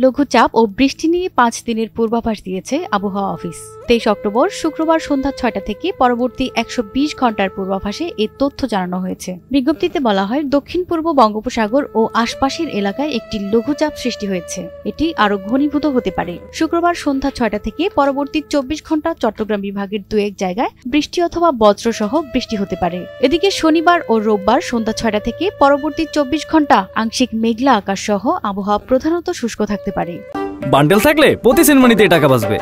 লঘুচাপ ও বৃষ্টি নিয়ে 5 দিনের পূর্বাভাস দিয়েছে আবহাওয়া অফিস। 23 অক্টোবর শুক্রবার সন্ধ্যা 6টা থেকে পরবর্তী 120 ঘন্টার পূর্বাভাসে এই তথ্য জানানো হয়েছে। বিজ্ঞপ্তিতে বলা হয়, দক্ষিণ পূর্ব বঙ্গোপসাগর ও আশপাশের এলাকায় একটি লঘুচাপ সৃষ্টি হয়েছে। এটি আরো ঘনীভূত হতে পারে। শুক্রবার সন্ধ্যা 6টা থেকে পরবর্তী 24 ঘন্টা চট্টগ্রাম বিভাগের 2-1 জায়গায় বৃষ্টি অথবা বজ্রসহ বৃষ্টি হতে পারে। এদিকে শনিবার ও রোববার সন্ধ্যা 6টা থেকে পরবর্তী 24 ঘন্টা আংশিক মেঘলা আকাশ সহ আবহাওয়া প্রধানত শুষ্ক থাকতে পারে। বান্ডেল থাকলে প্রতি সেনমানিতে টাকা বাঁচবে।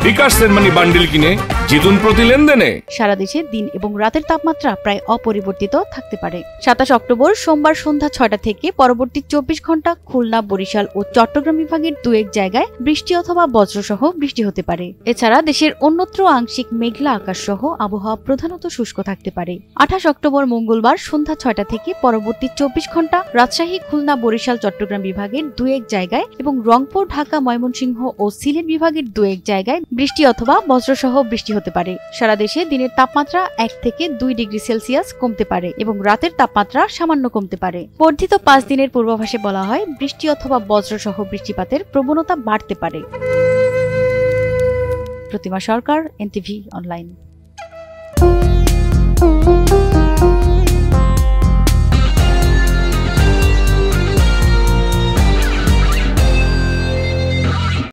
বিকাশ সেনমানি বান্ডেল কিনে জিতুন প্রতি লেনদেনে। সারা দেশে দিন এবং রাতের তাপমাত্রা প্রায় অপরিবর্তিত থাকতে পারে। 27 অক্টোবর সোমবার সন্ধ্যা 6টা থেকে পরবর্তী 24 ঘন্টা খুলনা, বরিশাল ও চট্টগ্রাম বিভাগের 2-1 জায়গায় বৃষ্টি অথবা বজ্রসহ বৃষ্টি হতে পারে। এছাড়া দেশের অন্যত্র আংশিক মেঘলা আকাশ সহ আবহাওয়া প্রধানত শুষ্ক থাকতে পারে। 28 অক্টোবর মঙ্গলবার সন্ধ্যা 6টা থেকে পরবর্তী 24 ঘন্টা রাজশাহী, খুলনা, বরিশাল, চট্টগ্রাম বিভাগের 2-1 জায়গায় এবং রংপুর, ঢাকা, ময়মনসিংহ ও সিলেট বিভাগের 2-1 জায়গায় বৃষ্টি অথবা বজ্রসহ বৃষ্টি হতে পারে। সারা দেশে দিনের তাপমাত্রা 1 থেকে 2 ডিগ্রি সেলসিয়াস কমতে পারে এবং রাতের তাপমাত্রা সামান্য কমতে পারে। বর্ধিত 5 দিনের পূর্বাভাসে বলা হয়, বৃষ্টি অথবা বজ্রসহ বৃষ্টিপাতের প্রবণতা বাড়তে পারে। প্রতিমা সরকার, এনটিভি অনলাইন।